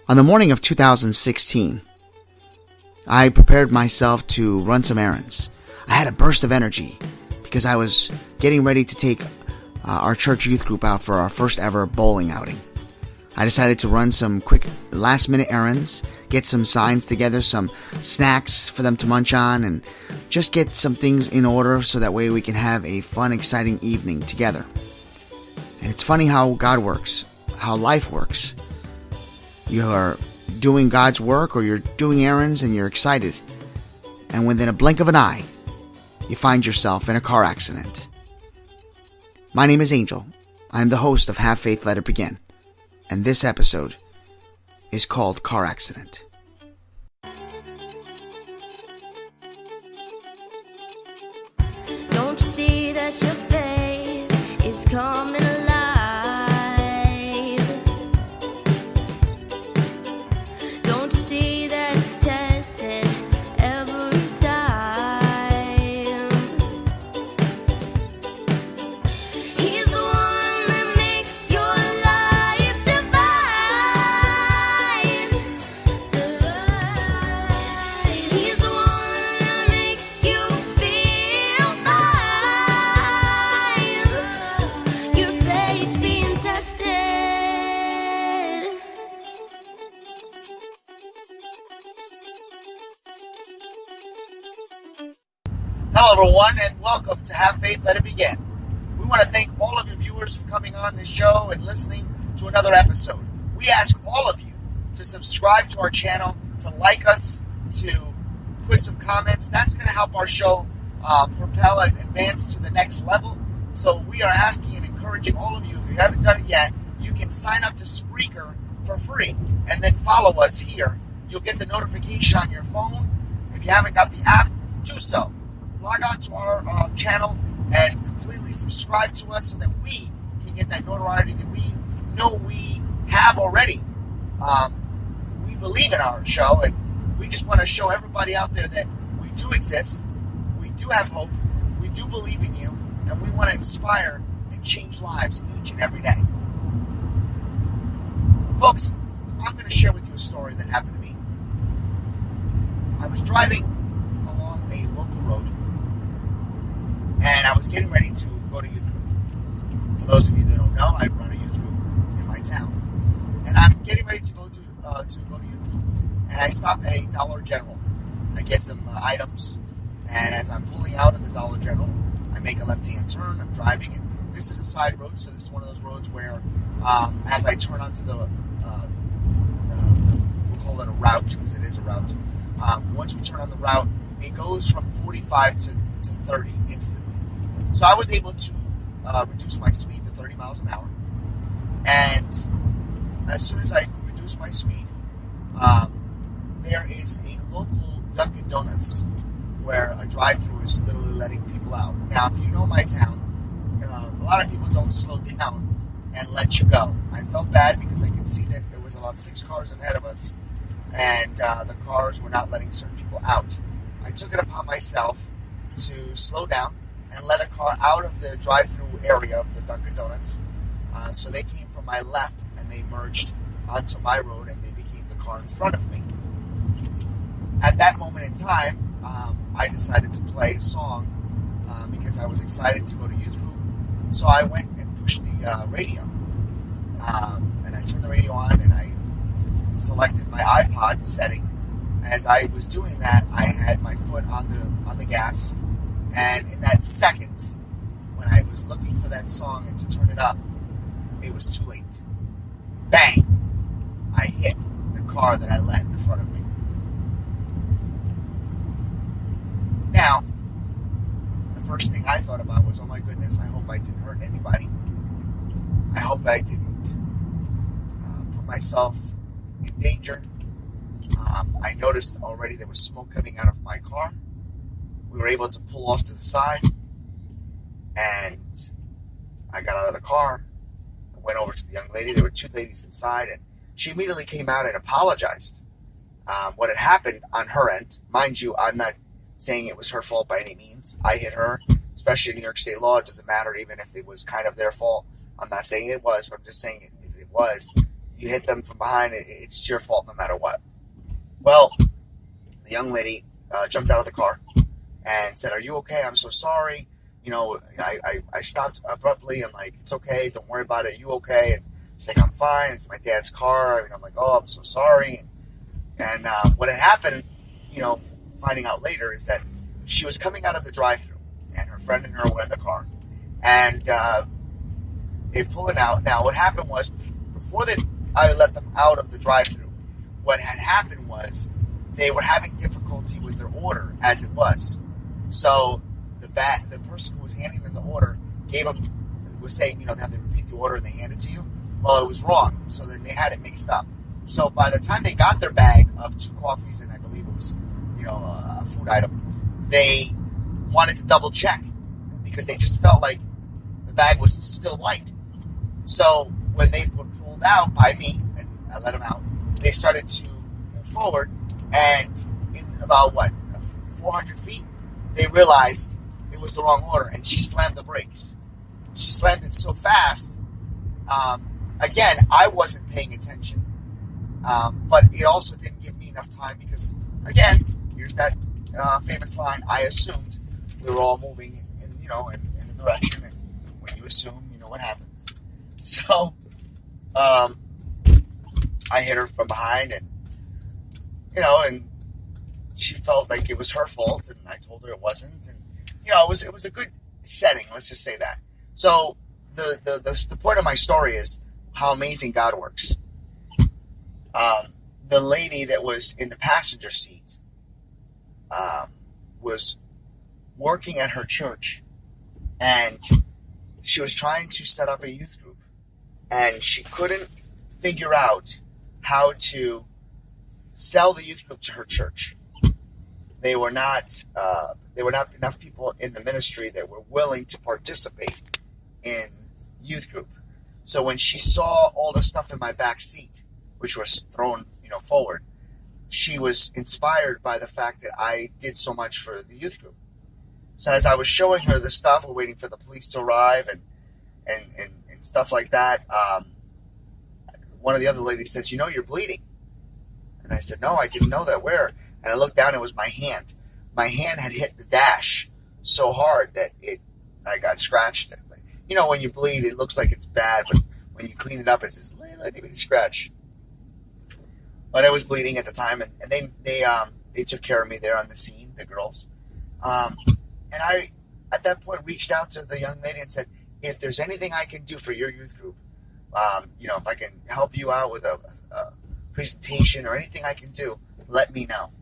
On the morning of 2016, I prepared myself to run some errands. I had a burst of energy because I was getting ready to take our church youth group out for our first ever bowling outing. I decided to run some quick last-minute errands, get some signs together, some snacks for them to munch on, and just get some things in order so that way we can have a fun, exciting evening together. And it's funny how God works, how life works. You're doing God's work or you're doing errands and you're excited. And within a blink of an eye, you find yourself in a car accident. My name is Angel. I'm the host of Have Faith, Let It Begin. And this episode is called Car Accident. Don't you see that your faith is coming alive? Don't you see that it's tested every time? He's the one that makes your life divine. He's the one that makes you feel fine. Your faith's being tested. Hello everyone and welcome to Have Faith, Let It Begin. We want to thank all of your viewers for coming on this show and listening to another episode. We ask all of you to subscribe to our channel, to like us, to put some comments. That's going to help our show propel and advance to the next level. So we are asking and encouraging all of you, if you haven't done it yet, you can sign up to Spreaker for free and then follow us here. You'll get the notification on your phone. If you haven't got the app, do so. Log on to our channel and completely subscribe to us so that we can get that notoriety that we know we have already. We believe in our show, and we just want to show everybody out there that we do exist, we do have hope, we do believe in you, and we want to inspire and change lives each and every day. Folks, I'm going to share with you a story that happened to me. I was driving along a local road, and I was getting ready to go to youth group. For those of you that don't know, I run a youth group in my town, and I'm getting ready to go to youth group. And I stop at a Dollar General. I get some items, and as I'm pulling out of the Dollar General, I make a left-hand turn. I'm driving, and this is a side road, so this is one of those roads where, as I turn onto we'll call it a route because it is a route. Once we turn on the route, it goes from 45 to 30 instantly. So I was able to reduce my speed to 30 miles an hour. And as soon as I reduce my speed, there is a local Dunkin' Donuts where a drive-thru is literally letting people out. Now, if you know my town, a lot of people don't slow down and let you go. I felt bad because I could see that there was about 6 cars ahead of us, and the cars were not letting certain people out. I took it upon myself to slow down and let a car out of the drive-thru area of the Dunkin' Donuts. So they came from my left and they merged onto my road and they became the car in front of me. At that moment in time, I decided to play a song because I was excited to go to youth group. So I went and pushed the radio. And I turned the radio on and I selected my iPod setting. As I was doing that, I had my foot on the gas, and in that second, when I was looking for that song and to turn it up, it was too late. Bang! I hit the car that I let in front of me. Now, the first thing I thought about was, oh my goodness, I hope I didn't hurt anybody. I hope I didn't put myself in danger. I noticed already there was smoke coming out of my car. We were able to pull off to the side, and I got out of the car. I went over to the young lady. There were 2 ladies inside, and she immediately came out and apologized. What had happened on her end, mind you, I'm not saying it was her fault by any means. I hit her, especially in New York State law. It doesn't matter even if it was kind of their fault. I'm not saying it was, but I'm just saying if it was, you hit them from behind, it's your fault no matter what. Well, the young lady jumped out of the car and said, "Are you okay? I'm so sorry. I stopped abruptly. I'm like, it's okay. Don't worry about it. Are you okay?" And she's like, "I'm fine. It's my dad's car." And I'm like, "Oh, I'm so sorry." And what had happened, finding out later, is that she was coming out of the drive-thru, and her friend and her were in the car, and they pull it out. Now, what happened was, before I let them out of the drive-thru, what had happened was they were having difficulty with their order as it was. So the person who was handing them the order was saying, they have to repeat the order and they hand it to you. Well, it was wrong, so then they had it mixed up. So by the time they got their bag of 2 coffees, and I believe it was, a food item, they wanted to double check because they just felt like the bag was still light. So when they were pulled out by me, and I let them out, they started to move forward, and in about 400 feet, they realized it was the wrong order, and she slammed the brakes. She slammed it so fast. Again, I wasn't paying attention, but it also didn't give me enough time because, again, here's that famous line: I assumed we were all moving in a direction, and when you assume, you know what happens. So, I hit her from behind, and she felt like it was her fault, and I told her it wasn't, and it was a good setting. Let's just say that. So the point of my story is how amazing God works. The lady that was in the passenger seat was working at her church, and she was trying to set up a youth group, and she couldn't figure out how to sell the youth group to her church. There were not enough people in the ministry that were willing to participate in youth group. So when she saw all the stuff in my back seat, which was thrown, forward, she was inspired by the fact that I did so much for the youth group. So as I was showing her the stuff, we're waiting for the police to arrive and stuff like that. One of the other ladies says, "You're bleeding." And I said, "No, I didn't know that. Where?" And I looked down, it was my hand. My hand had hit the dash so hard that I got scratched. When you bleed, it looks like it's bad, but when you clean it up, it's this little itty scratch. But I was bleeding at the time, and they took care of me there on the scene, the girls. And I, at that point, reached out to the young lady and said, "If there's anything I can do for your youth group, if I can help you out with a presentation or anything I can do, let me know."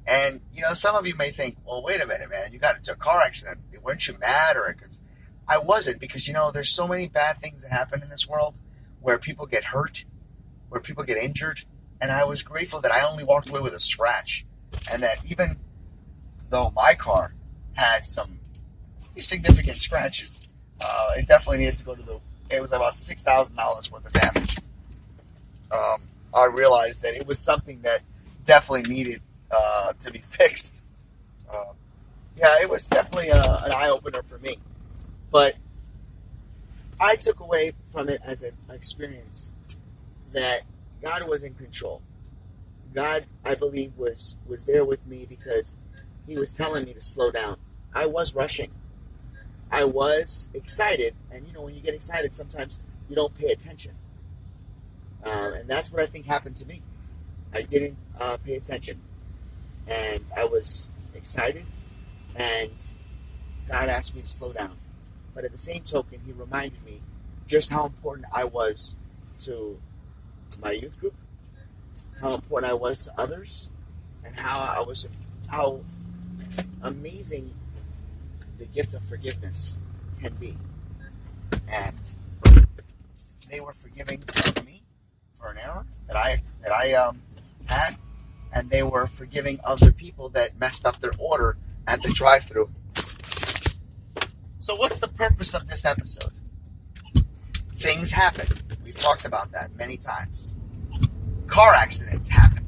And, some of you may think, "Well, wait a minute, man, you got into a car accident. Weren't you mad?" I wasn't, because, there's so many bad things that happen in this world where people get hurt, where people get injured. And I was grateful that I only walked away with a scratch. And that even though my car had some significant scratches, it definitely needed to go it was about $6,000 worth of damage. I realized that it was something that definitely needed to be fixed. It was definitely an eye-opener for me. But I took away from it as an experience that God was in control. God, I believe, was there with me because He was telling me to slow down. I was rushing. I was excited. And, when you get excited, sometimes you don't pay attention. And that's what I think happened to me. I didn't pay attention. And I was excited. And God asked me to slow down. But at the same token, He reminded me just how important I was to my youth group, how important I was to others, and how amazing the gift of forgiveness can be. And they were forgiving of me for an error that I had, and they were forgiving of the people that messed up their order at the drive-thru. So what's the purpose of this episode? Things happen. We've talked about that many times. Car accidents happen.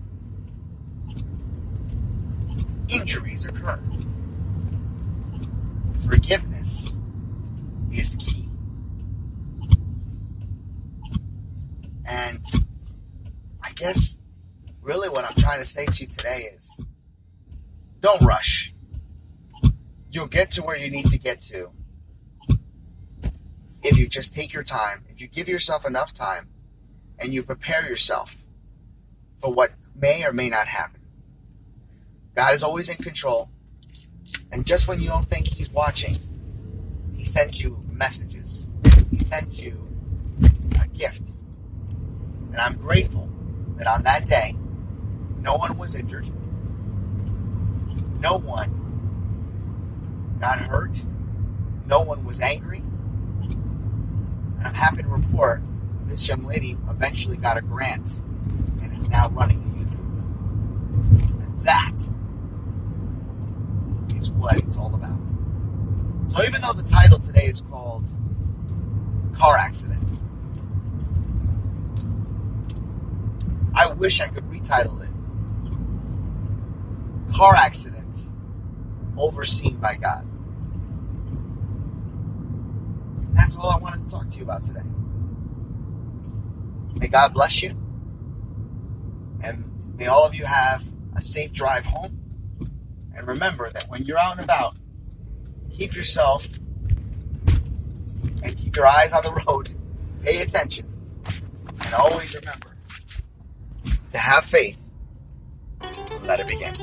Injuries occur. Forgiveness is key. And I guess really what I'm trying to say to you today is don't rush. You'll get to where you need to get to if you just take your time, if you give yourself enough time, and you prepare yourself for what may or may not happen. God is always in control, and just when you don't think He's watching, He sends you messages. He sends you a gift. And I'm grateful that on that day, no one was injured. No one got hurt. No one was angry. And I'm happy to report this young lady eventually got a grant and is now running a youth group. And that is what it's all about. So even though the title today is called Car Accident, I wish I could retitle it Car Accident Overseen by God. That's all I wanted to talk to you about today. May God bless you. And may all of you have a safe drive home. And remember that when you're out and about, keep yourself and keep your eyes on the road. Pay attention. And always remember to have faith. Let it begin.